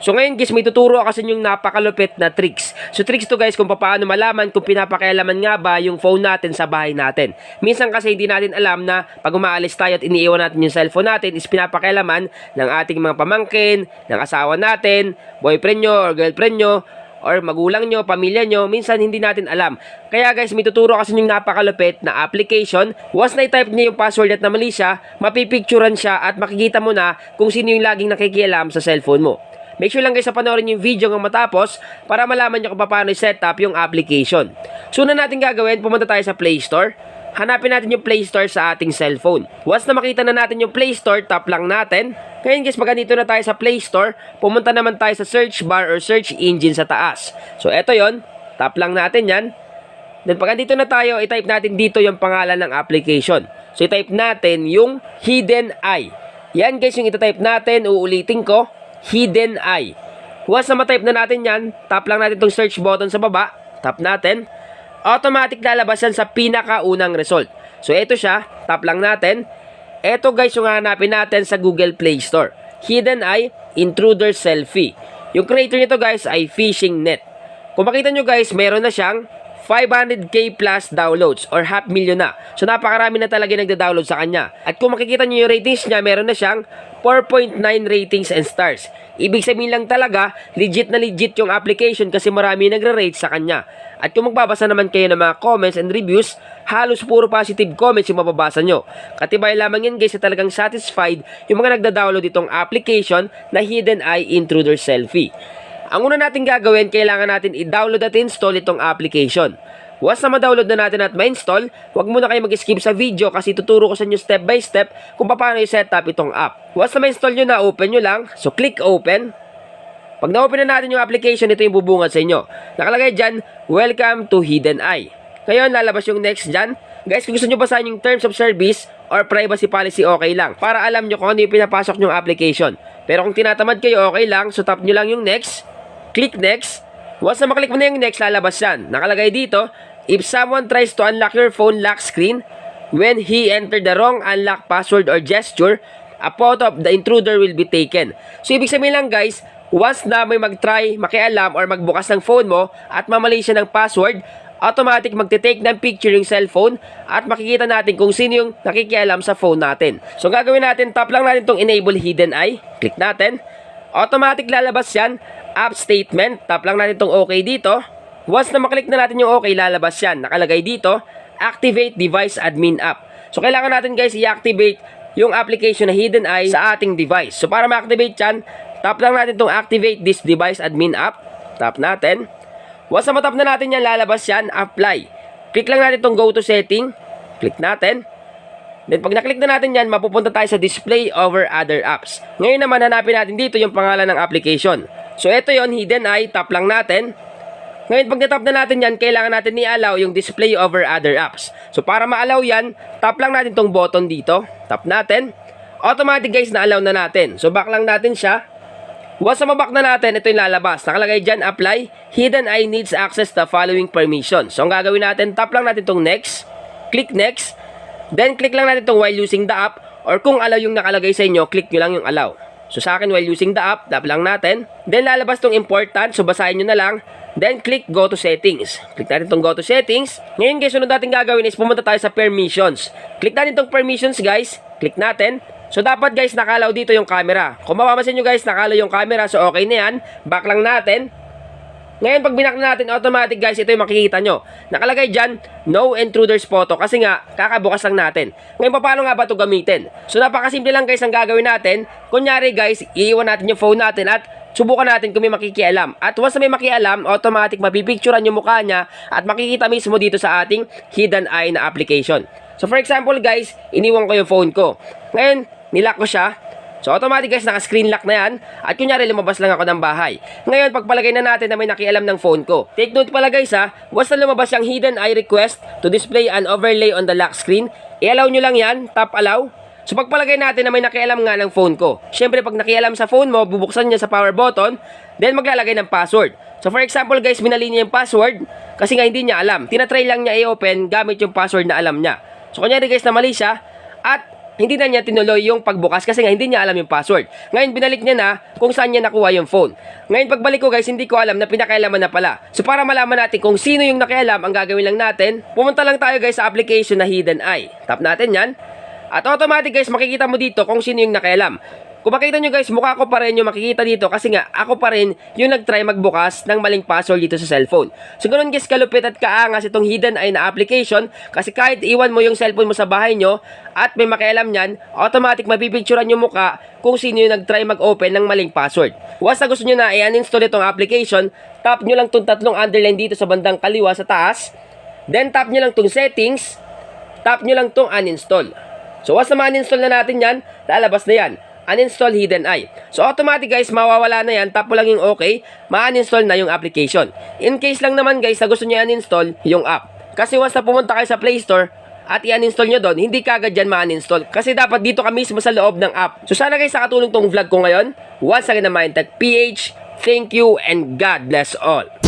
So ngayon guys, may tuturo ako sa inyong napakalupit na tricks. So tricks to guys kung paano malaman kung pinapakialaman nga ba yung phone natin sa bahay natin. Minsan kasi hindi natin alam na pag umaalis tayo at iniiwan natin yung cellphone natin is pinapakialaman ng ating mga pamangkin, ng asawa natin, boyfriend nyo or girlfriend nyo, or magulang nyo, pamilya nyo, minsan hindi natin alam. Kaya guys, may tuturo kasi yung napakalupit na application. Once na-type niya yung password at na mali siya, mapipicturan siya at makikita mo na kung sino yung laging nakikialam sa cellphone mo. Make sure lang guys sa panoorin yung video ng matapos para malaman nyo kung paano i-set up yung application. So na natin gagawin, pumunta tayo sa Play Store. Hanapin natin yung Play Store sa ating cellphone. Once na makita na natin yung Play Store, tap lang natin. Ngayon guys, pag dito na tayo sa Play Store, pumunta naman tayo sa search bar or search engine sa taas. So eto yon, tap lang natin yan. Then pag dito na tayo, i-type natin dito yung pangalan ng application. So i-type natin yung Hidden Eye. Yan guys yung ita-type natin, uulitin ko. Hidden Eye. Once na ma-type na natin yan, tap lang natin itong search button sa baba. Tap natin. Automatic lalabas yan sa pinakaunang result. So, ito siya. Tap lang natin. Ito guys yung hanapin natin sa Google Play Store. Hidden Eye Intruder Selfie. Yung creator nito guys ay Phishing Net. Kung makita nyo guys, meron na siyang 500k plus downloads or 500,000 na. So napakarami na talaga nagda-download sa kanya. At kung makikita nyo yung ratings niya, meron na siyang 4.9 ratings and stars. Ibig sabihin lang talaga, legit na legit yung application kasi marami nagre-rate sa kanya. At kung magbabasa naman kayo ng mga comments and reviews, halos puro positive comments yung mababasa nyo. Katibay lamang yan guys na talagang satisfied yung mga nagda-download itong application na Hidden Eye Intruder Selfie. Ang una natin gagawin, kailangan natin i-download at install itong application. Once na ma-download na natin at ma-install, huwag muna kayo mag-skip sa video kasi tuturo ko sa inyo step by step kung paano i-set up itong app. Once na ma-install nyo na, open nyo lang. So, click open. Pag na-open na natin yung application, ito yung bubungad sa inyo. Nakalagay dyan, welcome to Hidden Eye. Ngayon, lalabas yung next dyan. Guys, kung gusto nyo basahin yung terms of service or privacy policy, okay lang. Para alam nyo kung ano yung pinapasok nyong application. Pero kung tinatamad kayo, okay lang. So, tap nyo lang yung next. Click next. Once na maklik mo na yung next, lalabas yan. Nakalagay dito, if someone tries to unlock your phone lock screen, when he entered the wrong unlock password or gesture, a photo of the intruder will be taken. So, ibig sabihin lang guys, once na may mag-try, makialam, or magbukas ng phone mo, at mamali siya ng password, automatic magte-take ng picture yung cellphone, at makikita natin kung sino yung nakikialam sa phone natin. So, gagawin natin, tap lang natin itong Enable Hidden Eye. Click natin. Automatic lalabas yan. App statement. Tap lang natin itong OK dito. Once na maklik na natin yung OK, lalabas yan. Nakalagay dito, Activate Device Admin App. So, kailangan natin guys i-activate yung application na Hidden Eye sa ating device. So, para ma-activate yan, tap lang natin itong Activate this Device Admin App. Tap natin. Once na matap na natin yan, lalabas yan, Apply. Click lang natin itong Go to Setting. Click natin. Then, pag naklik na natin yan, mapupunta tayo sa Display over Other Apps. Ngayon naman, hanapin natin dito yung pangalan ng application. So, ito yon, Hidden Eye. Tap lang natin. Ngayon, pag natap na natin yan, kailangan natin i-allow yung Display over Other Apps. So, para ma-allow yan, tap lang natin tong button dito. Tap natin. Automatic guys, na-allow na natin. So, back lang natin siya. Once na maback na natin, ito yung lalabas. Nakalagay dyan, Apply. Hidden Eye needs access the following permissions. So, ang gagawin natin, tap lang natin tong Next. Click Next. Then, click lang natin itong while using the app, or kung allow yung nakalagay sa inyo, click nyo lang yung allow. So, sa akin, while using the app, tap lang natin. Then, lalabas itong important, so basahin nyo na lang. Then, click Go to Settings. Click natin itong Go to Settings. Ngayon, guys, sunod natin gagawin is pumunta tayo sa Permissions. Click natin itong Permissions, guys. Click natin. So, dapat, guys, nakalaw dito yung camera. Kung mapapansin nyo, guys, nakalaw yung camera, so okay na yan. Back lang natin. Ngayon, pag binak na natin, automatic guys, ito yung makikita nyo. Nakalagay dyan, no intruders photo. Kasi nga, kakabukas lang natin. Ngayon, paano nga ba ito gamitin? So, napakasimple lang guys ang gagawin natin. Kunyari guys, iiwan natin yung phone natin at subukan natin kung may makikialam. At once na may makialam, automatic mapipicturean yung mukha niya at makikita mismo dito sa ating Hidden Eye na application. So, for example guys, iniwan ko yung phone ko. Ngayon, nilock ko siya. So, automatic guys, naka-screen lock na yan. At kunyari, lumabas lang ako ng bahay. Ngayon, pagpalagay na natin na may nakialam ng phone ko. Take note pala guys ha, once na lumabas yung Hidden Eye request to display an overlay on the lock screen, i-allow nyo lang yan, tap allow. So, pagpalagay natin na may nakialam nga ng phone ko. Siyempre, pag nakialam sa phone mo, bubuksan niya sa power button, then maglalagay ng password. So, for example guys, binali niya yung password kasi nga hindi niya alam. Tinatry lang niya i-open gamit yung password na alam niya. So, kunyari guys, na mali siya at hindi na niya tinuloy yung pagbukas kasi nga hindi niya alam yung password. Ngayon binalik niya na kung saan niya nakuha yung phone. Ngayon pagbalik ko guys, hindi ko alam na pinakailaman na pala. So para malaman natin kung sino yung nakialam, ang gagawin lang natin, pumunta lang tayo guys sa application na Hidden Eye. Tap natin yan. At automatic guys, makikita mo dito kung sino yung nakialam. Kung makita nyo guys, mukha ko pa rin yung makikita dito kasi nga ako pa rin yung nag-try magbukas ng maling password dito sa cellphone. So ganun guys, kalupit at kaangas itong Hidden Eye na application kasi kahit iwan mo yung cellphone mo sa bahay nyo at may makialam nyan, automatic mapipicturean yung mukha kung sino yung nag-try mag-open ng maling password. Once na gusto nyo na i-uninstall itong application, tap nyo lang itong tatlong underline dito sa bandang kaliwa sa taas, then tap nyo lang itong settings, tap nyo lang itong uninstall. So once na ma-uninstall na natin yan, lalabas na yan. Uninstall Hidden Eye. So automatic guys, mawawala na yan. Tap mo lang yung okay, ma-uninstall na yung application. In case lang naman guys na gusto nyo uninstall yung app. Kasi once na pumunta kayo sa Play Store at i-uninstall nyo doon, hindi kagad yan ma-uninstall. Kasi dapat dito ka mismo sa loob ng app. So sana guys nakatulong tong vlog ko ngayon. Once again na Mindtech PH, thank you and God bless all.